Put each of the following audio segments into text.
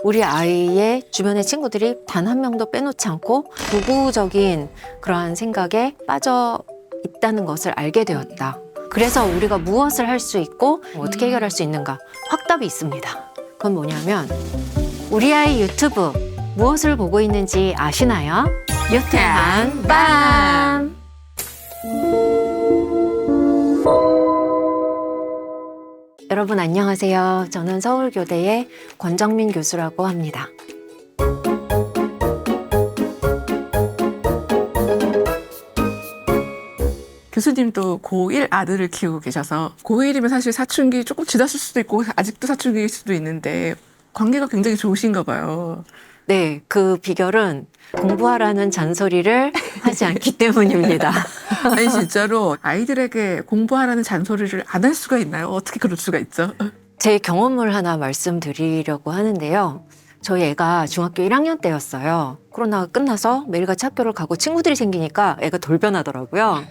우리 아이의 주변의 친구들이 단 한 명도 빼놓지 않고 극우적인 그러한 생각에 빠져 있다는 것을 알게 되었다. 그래서 우리가 무엇을 할 수 있고 어떻게 해결할 수 있는가? 확답이 있습니다. 그건 뭐냐면 우리 아이 유튜브 무엇을 보고 있는지 아시나요? 유쾌한 밤! 여러분 안녕하세요. 저는 서울교대의 권정민 교수라고 합니다. 교수님도 고1 아들을 키우고 계셔서 고1이면 사실 사춘기 조금 지났을 수도 있고 아직도 사춘기일 수도 있는데 관계가 굉장히 좋으신가 봐요. 네, 그 비결은 공부하라는 잔소리를 하지 않기 때문입니다. 아니 진짜로 아이들에게 공부하라는 잔소리를 안 할 수가 있나요? 어떻게 그럴 수가 있죠? 제 경험을 하나 말씀드리려고 하는데요. 저희 애가 중학교 1학년 때였어요. 코로나가 끝나서 매일같이 학교를 가고 친구들이 생기니까 애가 돌변하더라고요.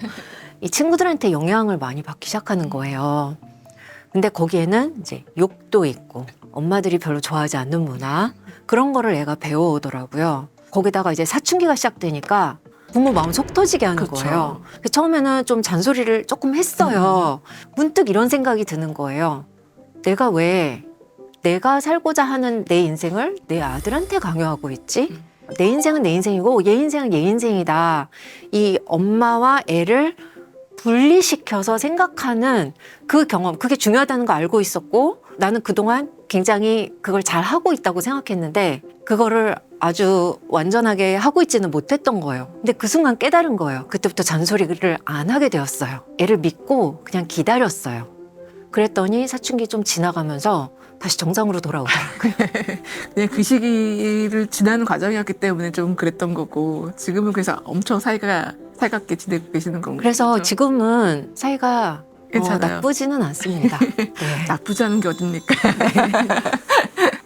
이 친구들한테 영향을 많이 받기 시작하는 거예요. 근데 거기에는 이제 욕도 있고 엄마들이 별로 좋아하지 않는 문화 그런 거를 애가 배워오더라고요. 거기다가 이제 사춘기가 시작되니까 부모 마음 속 터지게 하는 그렇죠. 거예요. 처음에는 좀 잔소리를 조금 했어요. 문득 이런 생각이 드는 거예요. 내가 왜 내가 살고자 하는 내 인생을 내 아들한테 강요하고 있지? 내 인생은 내 인생이고 얘 인생은 얘 인생이다. 이 엄마와 애를 분리시켜서 생각하는 그 경험, 그게 중요하다는 거 알고 있었고 나는 그동안 굉장히 그걸 잘 하고 있다고 생각했는데 그거를 아주 완전하게 하고 있지는 못했던 거예요. 근데 그 순간 깨달은 거예요. 그때부터 잔소리를 안 하게 되었어요. 애를 믿고 그냥 기다렸어요. 그랬더니 사춘기 좀 지나가면서 다시 정상으로 돌아오더라고요. 그냥 그 시기를 지나는 과정이었기 때문에 좀 그랬던 거고 지금은 그래서 엄청 사이가 살갑게 지내고 계시는 건가요? 그래서 그렇죠? 지금은 사이가 괜찮아요. 나쁘지는 않습니다. 네. 나쁘지 않은 게 어딥니까?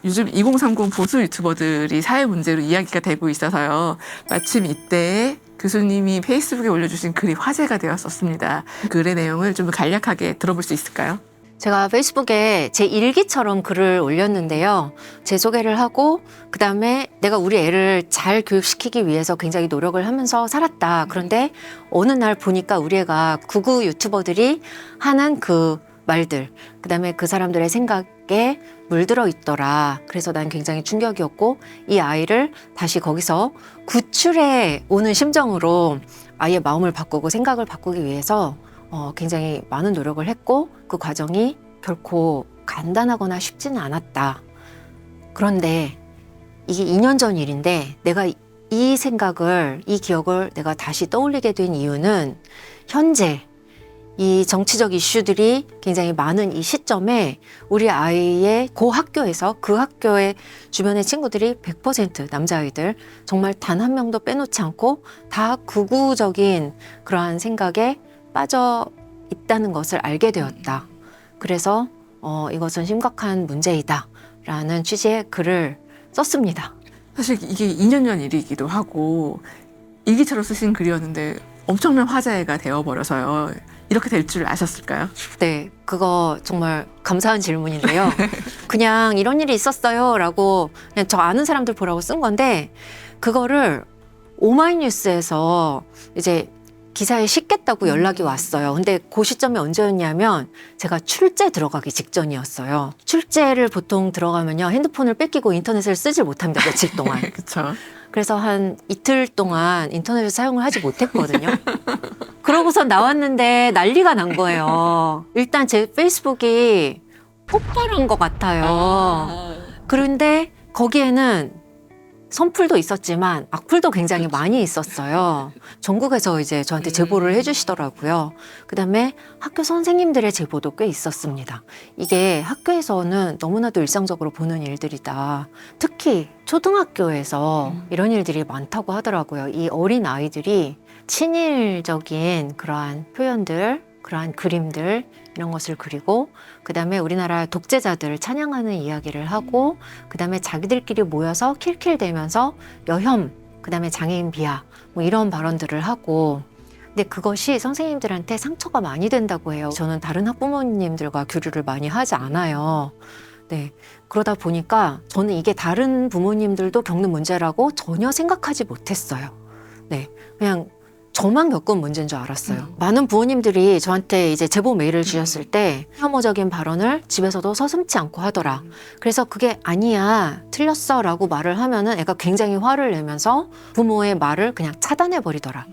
요즘 2030 보수 유튜버들이 사회 문제로 이야기가 되고 있어서요. 마침 이때 교수님이 페이스북에 올려주신 글이 화제가 되었었습니다. 글의 내용을 좀 간략하게 들어볼 수 있을까요? 제가 페이스북에 제 일기처럼 글을 올렸는데요. 제 소개를 하고 그다음에 내가 우리 애를 잘 교육시키기 위해서 굉장히 노력을 하면서 살았다. 그런데 어느 날 보니까 우리 애가 극우 유튜버들이 하는 그 말들, 그다음에 그 사람들의 생각에 물들어 있더라. 그래서 난 굉장히 충격이었고 이 아이를 다시 거기서 구출해 오는 심정으로 아이의 마음을 바꾸고 생각을 바꾸기 위해서 굉장히 많은 노력을 했고 그 과정이 결코 간단하거나 쉽지는 않았다. 그런데 이게 2년 전 일인데 내가 이 생각을, 이 기억을 내가 다시 떠올리게 된 이유는 현재 이 정치적 이슈들이 굉장히 많은 이 시점에 우리 아이의 그 학교에서 그 학교의 주변의 친구들이 100% 남자아이들 정말 단 한 명도 빼놓지 않고 다 극우적인 그러한 생각에 빠져 있다는 것을 알게 되었다. 그래서 이것은 심각한 문제이다 라는 취지의 글을 썼습니다. 사실 이게 2년 전 일이기도 하고 일기처럼 쓰신 글이었는데 엄청난 화제가 되어버려서요. 이렇게 될 줄 아셨을까요? 네, 그거 정말 감사한 질문인데요. 그냥 이런 일이 있었어요 라고 그냥 저 아는 사람들 보라고 쓴 건데 그거를 오마이뉴스에서 이제 기사에 싣겠다고 연락이 왔어요. 근데 그 시점이 언제였냐면 제가 출제 들어가기 직전이었어요. 출제를 보통 들어가면요. 핸드폰을 뺏기고 인터넷을 쓰질 못합니다. 며칠 동안. 그렇죠. 그래서 한 이틀 동안 인터넷을 사용을 하지 못했거든요. 그러고서 나왔는데 난리가 난 거예요. 일단 제 페이스북이 폭발한 것 같아요. 그런데 거기에는 선풀도 있었지만 악플도 굉장히 많이 있었어요. 전국에서 이제 저한테 제보를 해주시더라고요. 그다음에 학교 선생님들의 제보도 꽤 있었습니다. 이게 학교에서는 너무나도 일상적으로 보는 일들이다. 특히 초등학교에서 이런 일들이 많다고 하더라고요. 이 어린 아이들이 친일적인 그러한 표현들, 그러한 그림들 이런 것을 그리고 그다음에 우리나라 독재자들을 찬양하는 이야기를 하고 그다음에 자기들끼리 모여서 킬킬대면서 여혐 그다음에 장애인 비하 뭐 이런 발언들을 하고 근데 그것이 선생님들한테 상처가 많이 된다고 해요. 저는 다른 학부모님들과 교류를 많이 하지 않아요. 네. 그러다 보니까 저는 이게 다른 부모님들도 겪는 문제라고 전혀 생각하지 못했어요. 네. 그냥 저만 겪은 문제인 줄 알았어요. 많은 부모님들이 저한테 이제 제보 메일을 주셨을 때 혐오적인 발언을 집에서도 서슴지 않고 하더라. 그래서 그게 아니야, 틀렸어 라고 말을 하면은 애가 굉장히 화를 내면서 부모의 말을 그냥 차단해 버리더라.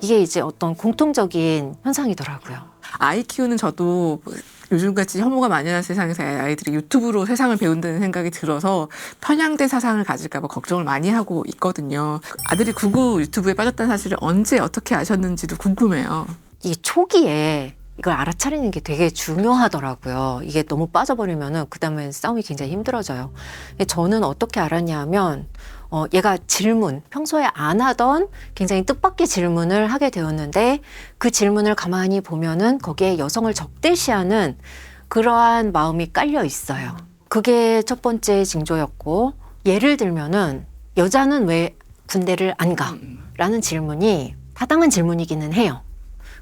이게 이제 어떤 공통적인 현상이더라고요. 아이 키우는 저도 요즘같이 혐오가 만연한 세상에서 아이들이 유튜브로 세상을 배운다는 생각이 들어서 편향된 사상을 가질까 봐 걱정을 많이 하고 있거든요. 아들이 구구 유튜브에 빠졌다는 사실을 언제 어떻게 아셨는지도 궁금해요. 이 초기에 이걸 알아차리는 게 되게 중요하더라고요. 이게 너무 빠져버리면은 그 다음에 싸움이 굉장히 힘들어져요. 저는 어떻게 알았냐면 얘가 질문, 평소에 안 하던 굉장히 뜻밖의 질문을 하게 되었는데 그 질문을 가만히 보면은 거기에 여성을 적대시하는 그러한 마음이 깔려 있어요. 그게 첫 번째 징조였고, 예를 들면은 여자는 왜 군대를 안 가? 라는 질문이 타당한 질문이기는 해요.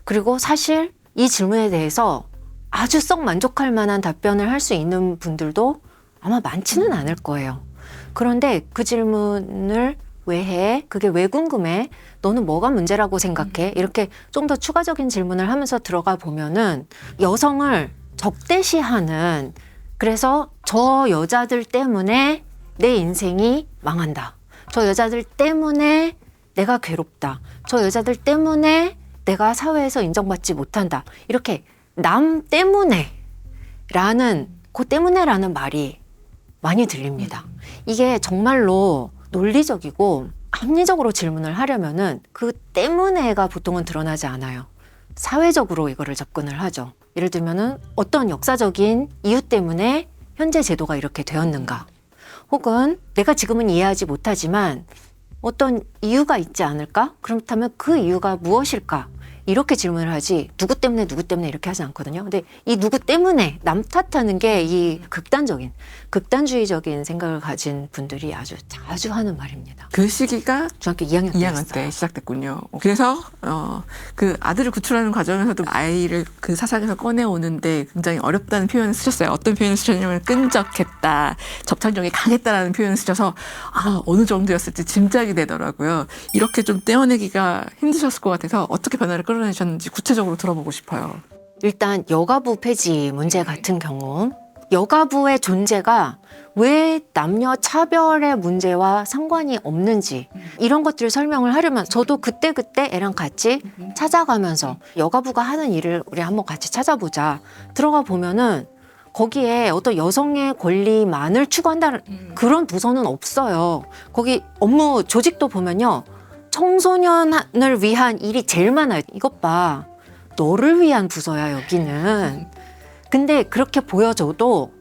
그리고 사실 이 질문에 대해서 아주 썩 만족할 만한 답변을 할 수 있는 분들도 아마 많지는 않을 거예요. 그런데 그 질문을 왜 해? 그게 왜 궁금해? 너는 뭐가 문제라고 생각해? 이렇게 좀 더 추가적인 질문을 하면서 들어가 보면은 여성을 적대시하는, 그래서 저 여자들 때문에 내 인생이 망한다. 저 여자들 때문에 내가 괴롭다. 저 여자들 때문에 내가 사회에서 인정받지 못한다. 이렇게 남 때문에 라는, 그 때문에라는 말이 많이 들립니다. 이게 정말로 논리적이고 합리적으로 질문을 하려면은 그 때문에가 보통은 드러나지 않아요. 사회적으로 이거를 접근을 하죠. 예를 들면은 어떤 역사적인 이유 때문에 현재 제도가 이렇게 되었는가? 혹은 내가 지금은 이해하지 못하지만 어떤 이유가 있지 않을까? 그렇다면 그 이유가 무엇일까? 이렇게 질문을 하지 누구 때문에 이렇게 하지 않거든요. 근데 이 누구 때문에 남 탓하는 게 이 극단주의적인 생각을 가진 분들이 아주 자주 하는 말입니다. 그 시기가 중학교 2학년 2학년 때 시작됐군요. 그래서 그 아들을 구출하는 과정에서도 아이를 그 사상에서 꺼내오는데 굉장히 어렵다는 표현을 쓰셨어요. 어떤 표현을 쓰셨냐면 끈적했다, 접착력이 강했다라는 표현을 쓰셔서 어느 정도였을지 짐작이 되더라고요. 이렇게 좀 떼어내기가 힘드셨을 것 같아서 어떻게 변화를 끌어내셨는지 구체적으로 들어보고 싶어요. 일단 여가부 폐지 문제 같은 경우, 여가부의 존재가 왜 남녀 차별의 문제와 상관이 없는지 이런 것들을 설명을 하려면 저도 그때그때 애랑 같이 찾아가면서 여가부가 하는 일을 우리 한번 같이 찾아보자. 들어가 보면은 거기에 어떤 여성의 권리만을 추구한다는 그런 부서는 없어요. 거기 업무 조직도 보면요, 청소년을 위한 일이 제일 많아요. 이것 봐, 너를 위한 부서야 여기는. 근데 그렇게 보여줘도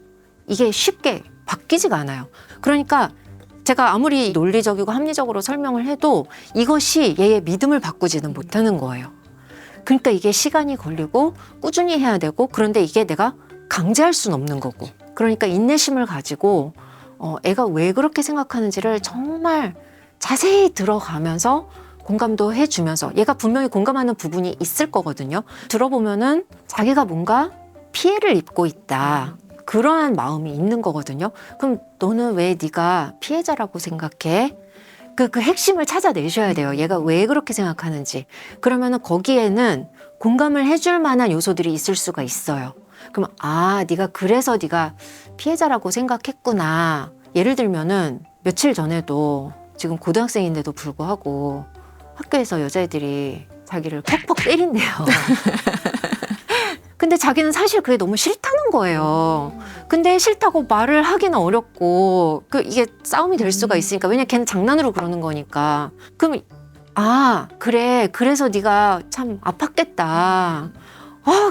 이게 쉽게 바뀌지가 않아요. 그러니까 제가 아무리 논리적이고 합리적으로 설명을 해도 이것이 얘의 믿음을 바꾸지는 못하는 거예요. 그러니까 이게 시간이 걸리고 꾸준히 해야 되고, 그런데 이게 내가 강제할 수는 없는 거고, 그러니까 인내심을 가지고 애가 왜 그렇게 생각하는지를 정말 자세히 들어가면서 공감도 해주면서, 얘가 분명히 공감하는 부분이 있을 거거든요. 들어보면은 자기가 뭔가 피해를 입고 있다, 그러한 마음이 있는 거거든요. 그럼 너는 왜 네가 피해자라고 생각해? 그 핵심을 찾아내셔야 돼요. 얘가 왜 그렇게 생각하는지. 그러면은 거기에는 공감을 해줄 만한 요소들이 있을 수가 있어요. 그럼 네가 그래서 네가 피해자라고 생각했구나. 예를 들면은 며칠 전에도 지금 고등학생인데도 불구하고 학교에서 여자애들이 자기를 퍽퍽 때린대요. 근데 자기는 사실 그게 너무 싫다는 거예요. 근데 싫다고 말을 하기는 어렵고, 이게 싸움이 될 수가 있으니까. 왜냐면 걔는 장난으로 그러는 거니까. 그럼 그래, 그래서 네가 참 아팠겠다.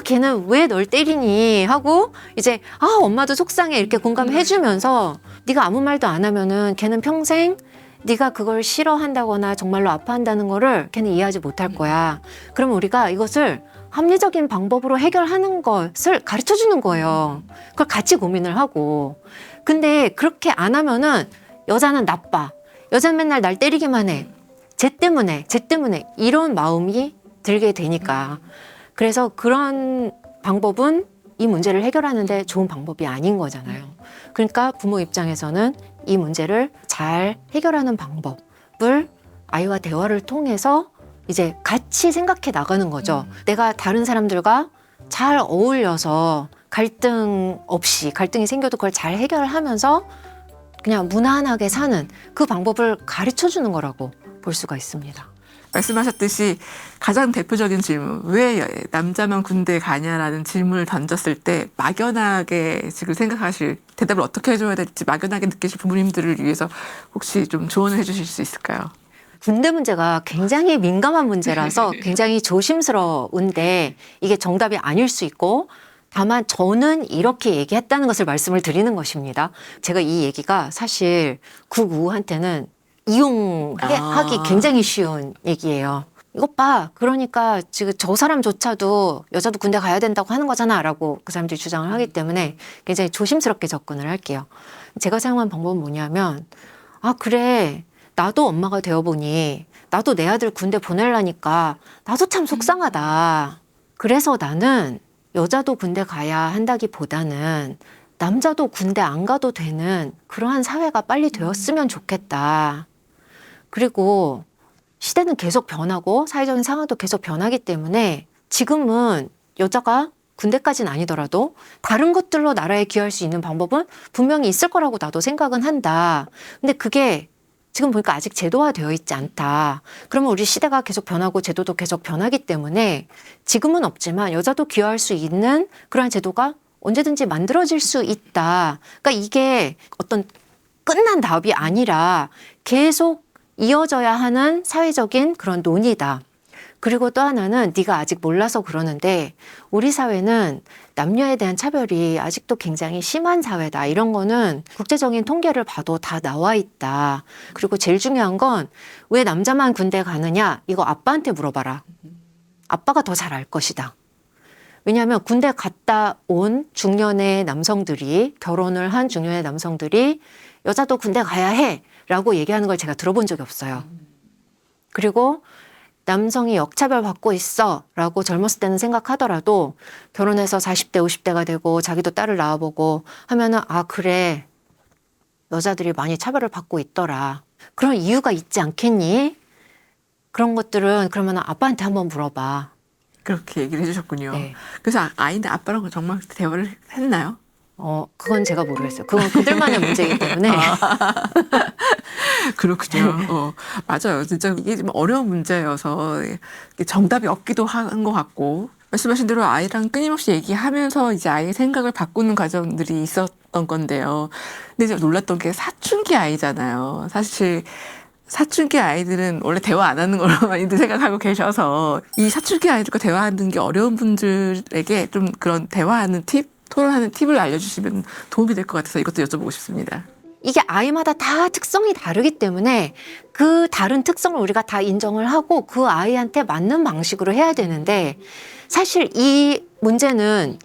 걔는 왜 널 때리니? 하고 이제 엄마도 속상해, 이렇게 공감해주면서 네가 아무 말도 안 하면은 걔는 평생 네가 그걸 싫어한다거나 정말로 아파한다는 거를 걔는 이해하지 못할 거야. 그럼 우리가 이것을 합리적인 방법으로 해결하는 것을 가르쳐 주는 거예요. 그걸 같이 고민을 하고. 근데 그렇게 안 하면은 여자는 나빠, 여자는 맨날 날 때리기만 해, 쟤 때문에 이런 마음이 들게 되니까. 그래서 그런 방법은 이 문제를 해결하는데 좋은 방법이 아닌 거잖아요. 그러니까 부모 입장에서는 이 문제를 잘 해결하는 방법을 아이와 대화를 통해서 이제 같이 생각해 나가는 거죠. 내가 다른 사람들과 잘 어울려서 갈등 없이, 갈등이 생겨도 그걸 잘 해결하면서 그냥 무난하게 사는 그 방법을 가르쳐 주는 거라고 볼 수가 있습니다. 말씀하셨듯이 가장 대표적인 질문, 왜 남자만 군대 가냐라는 질문을 던졌을 때 막연하게 지금 생각하실, 대답을 어떻게 해줘야 될지 막연하게 느끼실 부모님들을 위해서 혹시 좀 조언을 해주실 수 있을까요? 군대 문제가 굉장히 민감한 문제라서 굉장히 조심스러운데 이게 정답이 아닐 수 있고, 다만 저는 이렇게 얘기했다는 것을 말씀을 드리는 것입니다. 제가 이 얘기가 사실 국우한테는 이용하기 굉장히 쉬운 얘기예요. 이것 봐. 그러니까 지금 저 사람조차도 여자도 군대 가야 된다고 하는 거잖아 라고 그 사람들이 주장을 하기 때문에 굉장히 조심스럽게 접근을 할게요. 제가 사용한 방법은 뭐냐면, 아, 그래. 나도 엄마가 되어보니 나도 내 아들 군대 보내려니까 나도 참 속상하다. 그래서 나는 여자도 군대 가야 한다기보다는 남자도 군대 안 가도 되는 그러한 사회가 빨리 되었으면 좋겠다. 그리고 시대는 계속 변하고 사회적인 상황도 계속 변하기 때문에 지금은 여자가 군대까지는 아니더라도 다른 것들로 나라에 기여할 수 있는 방법은 분명히 있을 거라고 나도 생각은 한다. 근데 그게 지금 보니까 아직 제도화되어 있지 않다. 그러면 우리 시대가 계속 변하고 제도도 계속 변하기 때문에 지금은 없지만 여자도 기여할 수 있는 그러한 제도가 언제든지 만들어질 수 있다. 그러니까 이게 어떤 끝난 답이 아니라 계속 이어져야 하는 사회적인 그런 논의다. 그리고 또 하나는 네가 아직 몰라서 그러는데 우리 사회는 남녀에 대한 차별이 아직도 굉장히 심한 사회다. 이런 거는 국제적인 통계를 봐도 다 나와 있다. 그리고 제일 중요한 건 왜 남자만 군대 가느냐? 이거 아빠한테 물어봐라. 아빠가 더 잘 알 것이다. 왜냐하면 군대 갔다 온 중년의 남성들이, 결혼을 한 중년의 남성들이 여자도 군대 가야 해 라고 얘기하는 걸 제가 들어본 적이 없어요. 그리고 남성이 역차별 받고 있어 라고 젊었을 때는 생각하더라도 결혼해서 40대 50대가 되고 자기도 딸을 낳아보고 하면은, 아, 그래, 여자들이 많이 차별을 받고 있더라. 그런 이유가 있지 않겠니? 그런 것들은 그러면 아빠한테 한번 물어봐. 그렇게 얘기를 해주셨군요. 네. 그래서 아이는 아빠랑 정말 대화를 했나요? 그건 제가 모르겠어요. 그건 그들만의 문제이기 때문에. 그렇군요. 맞아요. 진짜 이게 좀 어려운 문제여서 이게 정답이 없기도 한 것 같고, 말씀하신 대로 아이랑 끊임없이 얘기하면서 이제 아이의 생각을 바꾸는 과정들이 있었던 건데요. 근데 이제 놀랐던 게 사춘기 아이잖아요. 사실 사춘기 아이들은 원래 대화 안 하는 걸로 많이들 생각하고 계셔서 이 사춘기 아이들과 대화하는 게 어려운 분들에게 좀 그런 대화하는 팁, 토론하는 팁을 알려주시면 도움이 될 것 같아서 이것도 여쭤보고 싶습니다. 이게 아이마다 다 특성이 다르기 때문에 그 다른 특성을 우리가 다 인정을 하고 그 아이한테 맞는 방식으로 해야 되는데, 사실 이 문제는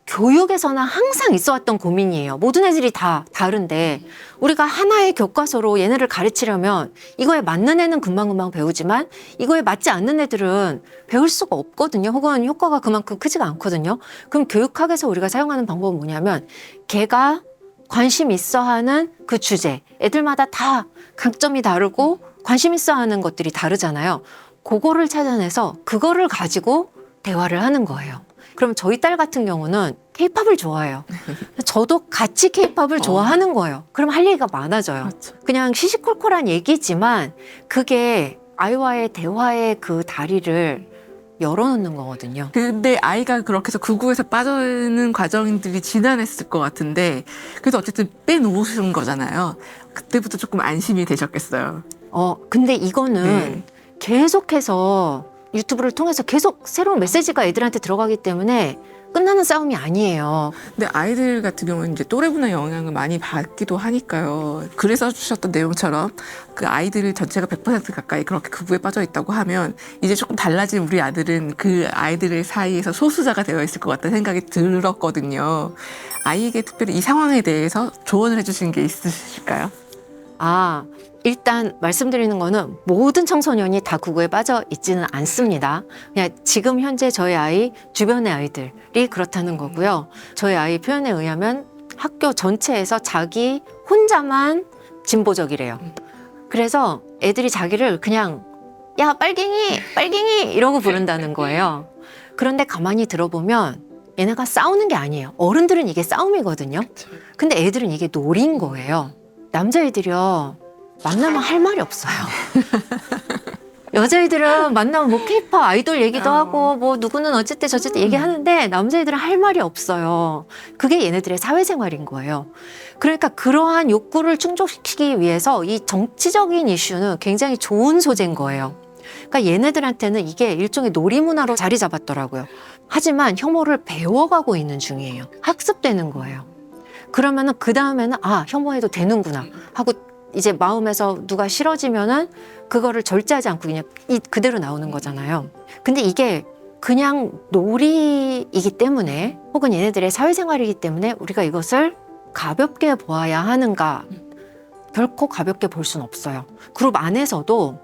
교육에서는 항상 있어 왔던 고민이에요. 모든 애들이 다 다른데 우리가 하나의 교과서로 얘네를 가르치려면 이거에 맞는 애는 금방금방 배우지만 이거에 맞지 않는 애들은 배울 수가 없거든요. 혹은 효과가 그만큼 크지가 않거든요. 그럼 교육학에서 우리가 사용하는 방법은 뭐냐면, 걔가 관심 있어 하는 그 주제, 애들마다 다 강점이 다르고 관심 있어 하는 것들이 다르잖아요. 그거를 찾아내서 그거를 가지고 대화를 하는 거예요. 그럼 저희 딸 같은 경우는 케이팝을 좋아해요. 저도 같이 케이팝을 좋아하는 거예요. 그럼 할 얘기가 많아져요. 맞죠. 그냥 시시콜콜한 얘기지만 그게 아이와의 대화의 그 다리를 열어놓는 거거든요. 근데 아이가 그렇게 해서 구구에서 빠져있는 과정들이 지난했을 것 같은데, 그래도 어쨌든 빼놓으신 거잖아요. 그때부터 조금 안심이 되셨겠어요. 근데 이거는 네. 계속해서 유튜브를 통해서 계속 새로운 메시지가 애들한테 들어가기 때문에 끝나는 싸움이 아니에요. 근데 아이들 같은 경우는 이제 또래문화 영향을 많이 받기도 하니까요. 글에서 주셨던 내용처럼 그 아이들 전체가 100% 가까이 그렇게 극우에 빠져 있다고 하면 이제 조금 달라진 우리 아들은 그 아이들의 사이에서 소수자가 되어 있을 것 같다는 생각이 들었거든요. 아이에게 특별히 이 상황에 대해서 조언을 해주신 게 있으실까요? 일단 말씀드리는 거는 모든 청소년이 다 극우에 빠져 있지는 않습니다. 그냥 지금 현재 저희 아이 주변의 아이들이 그렇다는 거고요. 저희 아이 표현에 의하면 학교 전체에서 자기 혼자만 진보적이래요. 그래서 애들이 자기를 그냥 야 빨갱이 빨갱이 이러고 부른다는 거예요. 그런데 가만히 들어보면 얘네가 싸우는 게 아니에요. 어른들은 이게 싸움이거든요. 근데 애들은 이게 놀인 거예요. 남자애들이요 만나면 할 말이 없어요. 여자애들은 만나면 뭐 케이팝 아이돌 얘기도 하고 뭐 누구는 어쨌든 저쨌든 얘기하는데 남자애들은 할 말이 없어요. 그게 얘네들의 사회생활인 거예요. 그러니까 그러한 욕구를 충족시키기 위해서 이 정치적인 이슈는 굉장히 좋은 소재인 거예요. 그러니까 얘네들한테는 이게 일종의 놀이문화로 자리 잡았더라고요. 하지만 혐오를 배워가고 있는 중이에요. 학습되는 거예요. 그러면은 그 다음에는 아 혐오해도 되는구나 하고 이제 마음에서 누가 싫어지면은 그거를 절제하지 않고 그냥 그대로 나오는 거잖아요. 근데 이게 그냥 놀이이기 때문에 혹은 얘네들의 사회생활이기 때문에 우리가 이것을 가볍게 보아야 하는가? 결코 가볍게 볼 수는 없어요. 그룹 안에서도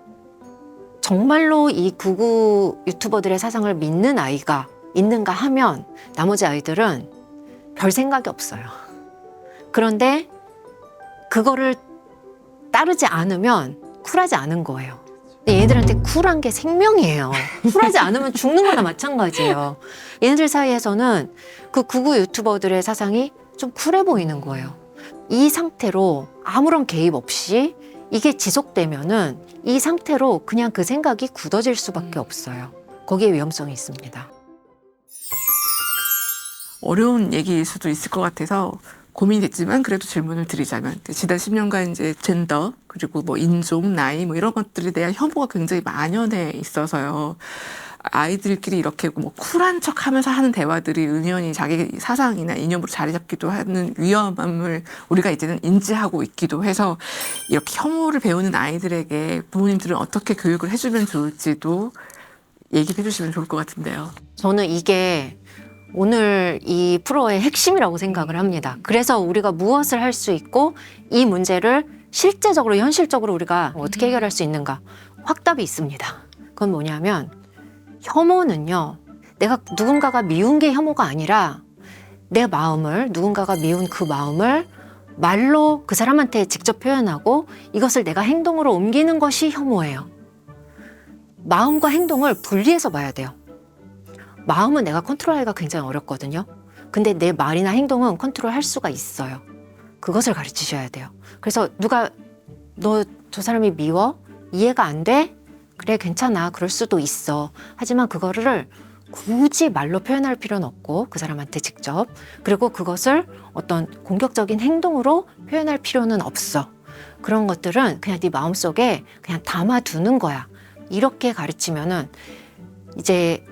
정말로 이 극우 유튜버들의 사상을 믿는 아이가 있는가 하면 나머지 아이들은 별 생각이 없어요. 그런데 그거를 따르지 않으면 쿨하지 않은 거예요. 근데 얘들한테 쿨한 게 생명이에요. 쿨하지 않으면 죽는 거나 마찬가지예요. 얘네들 사이에서는 그 극우 유튜버들의 사상이 좀 쿨해 보이는 거예요. 이 상태로 아무런 개입 없이 이게 지속되면은 이 상태로 그냥 그 생각이 굳어질 수밖에 없어요. 거기에 위험성이 있습니다. 어려운 얘기일 수도 있을 것 같아서 고민이 됐지만 그래도 질문을 드리자면 지난 10년간 이제 젠더 그리고 뭐 인종, 나이 뭐 이런 것들에 대한 혐오가 굉장히 만연해 있어서요. 아이들끼리 이렇게 뭐 쿨한 척하면서 하는 대화들이 은연히 자기 사상이나 이념으로 자리 잡기도 하는 위험함을 우리가 이제는 인지하고 있기도 해서 이렇게 혐오를 배우는 아이들에게 부모님들은 어떻게 교육을 해주면 좋을지도 얘기해 주시면 좋을 것 같은데요. 저는 이게 오늘 이 프로의 핵심이라고 생각을 합니다. 그래서 우리가 무엇을 할 수 있고 이 문제를 실제적으로 현실적으로 우리가 어떻게 해결할 수 있는가 확답이 있습니다. 그건 뭐냐면 혐오는요. 내가 누군가가 미운 게 혐오가 아니라 내 마음을 누군가가 미운 그 마음을 말로 그 사람한테 직접 표현하고 이것을 내가 행동으로 옮기는 것이 혐오예요. 마음과 행동을 분리해서 봐야 돼요. 마음은 내가 컨트롤하기가 굉장히 어렵거든요. 근데 내 말이나 행동은 컨트롤할 수가 있어요. 그것을 가르치셔야 돼요. 그래서 누가 너 저 사람이 미워? 이해가 안 돼? 그래 괜찮아. 그럴 수도 있어. 하지만 그거를 굳이 말로 표현할 필요는 없고 그 사람한테 직접 그리고 그것을 어떤 공격적인 행동으로 표현할 필요는 없어. 그런 것들은 그냥 네 마음속에 그냥 담아두는 거야. 이렇게 가르치면은 이제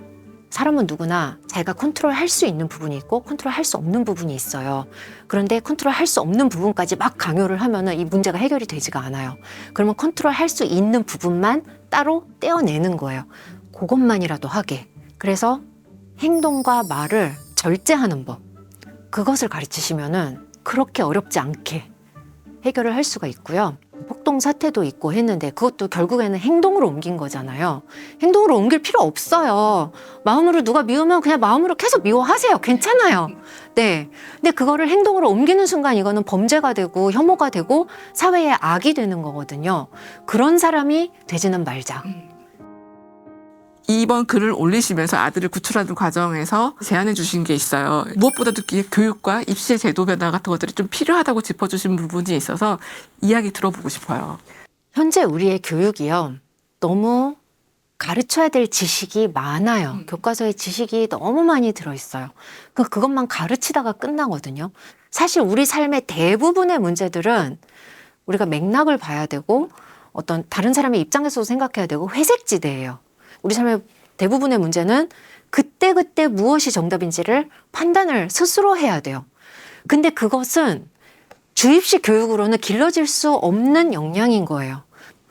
사람은 누구나 자기가 컨트롤할 수 있는 부분이 있고 컨트롤할 수 없는 부분이 있어요. 그런데 컨트롤할 수 없는 부분까지 막 강요를 하면은 이 문제가 해결이 되지가 않아요. 그러면 컨트롤할 수 있는 부분만 따로 떼어내는 거예요. 그것만이라도 하게. 그래서 행동과 말을 절제하는 법. 그것을 가르치시면은 그렇게 어렵지 않게 해결을 할 수가 있고요. 폭동 사태도 있고 했는데 그것도 결국에는 행동으로 옮긴 거잖아요. 행동으로 옮길 필요 없어요. 마음으로 누가 미우면 그냥 마음으로 계속 미워하세요. 괜찮아요. 네. 근데 그거를 행동으로 옮기는 순간 이거는 범죄가 되고 혐오가 되고 사회의 악이 되는 거거든요. 그런 사람이 되지는 말자. 이번 글을 올리시면서 아들을 구출하는 과정에서 제안해 주신 게 있어요. 무엇보다도 교육과 입시 제도 변화 같은 것들이 좀 필요하다고 짚어주신 부분이 있어서 이야기 들어보고 싶어요. 현재 우리의 교육이요. 너무 가르쳐야 될 지식이 많아요. 교과서에 지식이 너무 많이 들어있어요. 그것만 가르치다가 끝나거든요. 사실 우리 삶의 대부분의 문제들은 우리가 맥락을 봐야 되고 어떤 다른 사람의 입장에서도 생각해야 되고 회색지대예요. 우리 삶의 대부분의 문제는 그때그때 무엇이 정답인지를 판단을 스스로 해야 돼요. 근데 그것은 주입식 교육으로는 길러질 수 없는 역량인 거예요.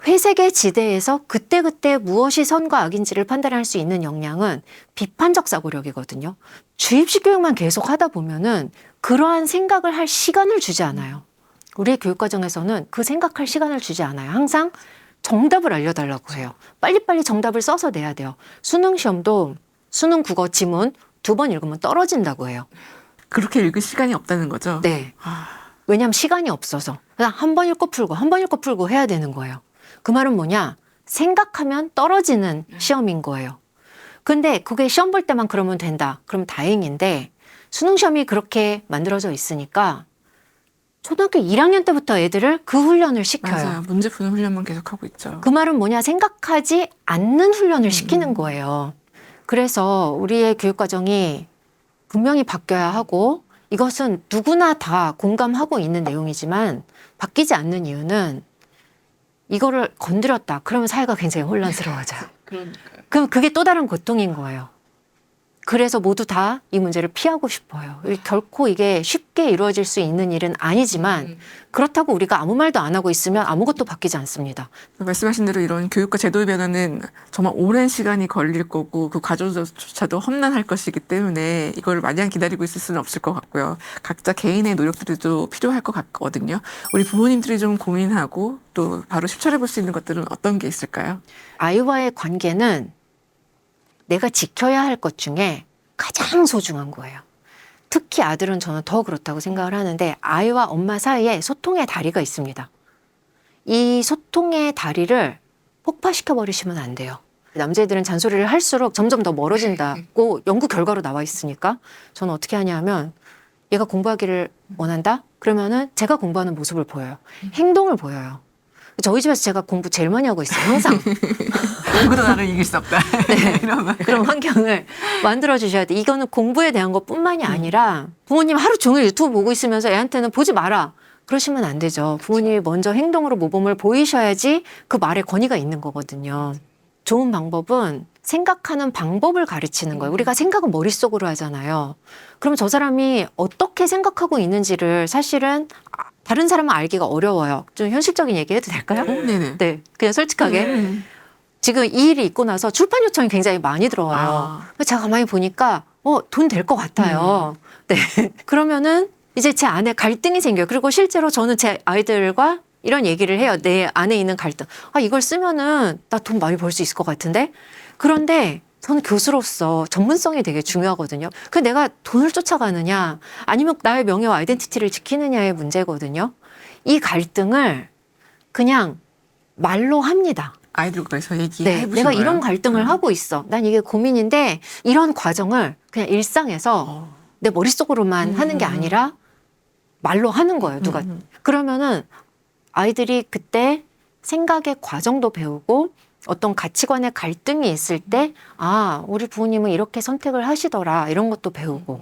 회색의 지대에서 그때그때 무엇이 선과 악인지를 판단할 수 있는 역량은 비판적 사고력이거든요. 주입식 교육만 계속 하다 보면은 그러한 생각을 할 시간을 주지 않아요. 우리의 교육과정에서는 그 생각할 시간을 주지 않아요. 항상 정답을 알려달라고 해요. 빨리빨리 정답을 써서 내야 돼요. 수능 시험도 수능 국어 지문 2번 읽으면 떨어진다고 해요. 그렇게 읽을 시간이 없다는 거죠? 네. 아, 왜냐하면 시간이 없어서 그냥 한 번 읽고 풀고 한 번 읽고 풀고 해야 되는 거예요. 그 말은 뭐냐? 생각하면 떨어지는 시험인 거예요. 근데 그게 시험 볼 때만 그러면 된다. 그럼 다행인데 수능 시험이 그렇게 만들어져 있으니까 초등학교 1학년 때부터 애들을 그 훈련을 시켜요. 맞아요. 문제 푸는 훈련만 계속하고 있죠. 그 말은 뭐냐? 생각하지 않는 훈련을 시키는 거예요. 그래서 우리의 교육과정이 분명히 바뀌어야 하고 이것은 누구나 다 공감하고 있는 내용이지만 바뀌지 않는 이유는 이거를 건드렸다. 그러면 사회가 굉장히 혼란스러워져요. 그러니까요. 그럼 그게 또 다른 고통인 거예요. 그래서 모두 다 이 문제를 피하고 싶어요. 결코 이게 쉽게 이루어질 수 있는 일은 아니지만 그렇다고 우리가 아무 말도 안 하고 있으면 아무것도 바뀌지 않습니다. 말씀하신 대로 이런 교육과 제도의 변화는 정말 오랜 시간이 걸릴 거고 그 과정조차도 험난할 것이기 때문에 이걸 마냥 기다리고 있을 수는 없을 것 같고요. 각자 개인의 노력들도 필요할 것 같거든요. 우리 부모님들이 좀 고민하고 또 바로 실천해 볼 수 있는 것들은 어떤 게 있을까요? 아이와의 관계는 내가 지켜야 할 것 중에 가장 소중한 거예요. 특히 아들은 저는 더 그렇다고 생각을 하는데 아이와 엄마 사이에 소통의 다리가 있습니다. 이 소통의 다리를 폭파시켜 버리시면 안 돼요. 남자애들은 잔소리를 할수록 점점 더 멀어진다고 연구 결과로 나와 있으니까 저는 어떻게 하냐면 얘가 공부하기를 원한다? 그러면은 제가 공부하는 모습을 보여요. 행동을 보여요. 저희 집에서 제가 공부 제일 많이 하고 있어요. 항상. 누구도 나를 이길 수 없다. 네. 이런 말. 그런 환경을 만들어 주셔야 돼. 이거는 공부에 대한 것뿐만이 아니라 부모님 하루 종일 유튜브 보고 있으면서 애한테는 보지 마라. 그러시면 안 되죠. 부모님이 먼저 행동으로 모범을 보이셔야지 그 말에 권위가 있는 거거든요. 좋은 방법은 생각하는 방법을 가르치는 거예요. 우리가 생각은 머릿속으로 하잖아요. 그럼 저 사람이 어떻게 생각하고 있는지를 사실은 다른 사람은 알기가 어려워요. 좀 현실적인 얘기 해도 될까요? 네네. 네. 그냥 솔직하게. 지금 이 일이 있고 나서 출판 요청이 굉장히 많이 들어와요. 제가 가만히 보니까 돈 될 것 같아요. 네. 그러면은 이제 제 안에 갈등이 생겨요. 그리고 실제로 저는 제 아이들과 이런 얘기를 해요. 내 안에 있는 갈등. 이걸 쓰면은 나 돈 많이 벌 수 있을 것 같은데? 그런데 저는 교수로서 전문성이 되게 중요하거든요. 그 내가 돈을 쫓아가느냐 아니면 나의 명예와 아이덴티티를 지키느냐의 문제거든요. 이 갈등을 그냥 말로 합니다. 아이들과서 네, 얘기해 보신 내가 거예요? 이런 갈등을 하고 있어. 난 이게 고민인데 이런 과정을 그냥 일상에서 내 머릿속으로만 하는 게 아니라 말로 하는 거예요. 누가. 그러면은 아이들이 그때 생각의 과정도 배우고 어떤 가치관의 갈등이 있을 때 우리 부모님은 이렇게 선택을 하시더라. 이런 것도 배우고.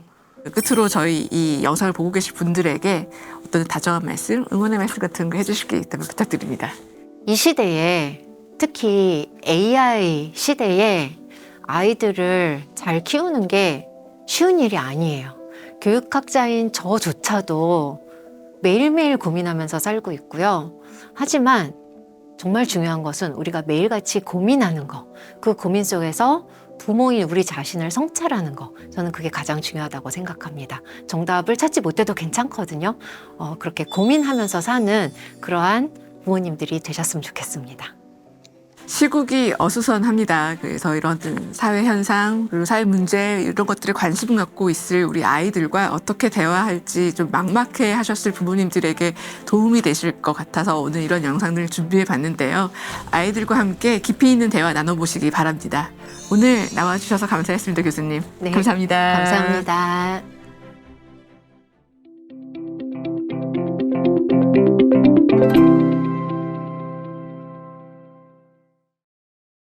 끝으로 저희 이 영상을 보고 계실 분들에게 어떤 다정한 말씀, 응원의 말씀 같은 거 해주실 게 있다면 부탁드립니다. 이 시대에 특히 AI 시대에 아이들을 잘 키우는 게 쉬운 일이 아니에요. 교육학자인 저조차도 매일매일 고민하면서 살고 있고요. 하지만 정말 중요한 것은 우리가 매일같이 고민하는 거, 그 고민 속에서 부모인 우리 자신을 성찰하는 거, 저는 그게 가장 중요하다고 생각합니다. 정답을 찾지 못해도 괜찮거든요. 그렇게 고민하면서 사는 그러한 부모님들이 되셨으면 좋겠습니다. 시국이 어수선합니다. 그래서 이런 사회 현상 그리고 사회 문제 이런 것들에 관심 갖고 있을 우리 아이들과 어떻게 대화할지 좀 막막해 하셨을 부모님들에게 도움이 되실 것 같아서 오늘 이런 영상들을 준비해 봤는데요. 아이들과 함께 깊이 있는 대화 나눠보시기 바랍니다. 오늘 나와주셔서 감사했습니다, 교수님. 네, 감사합니다. 감사합니다.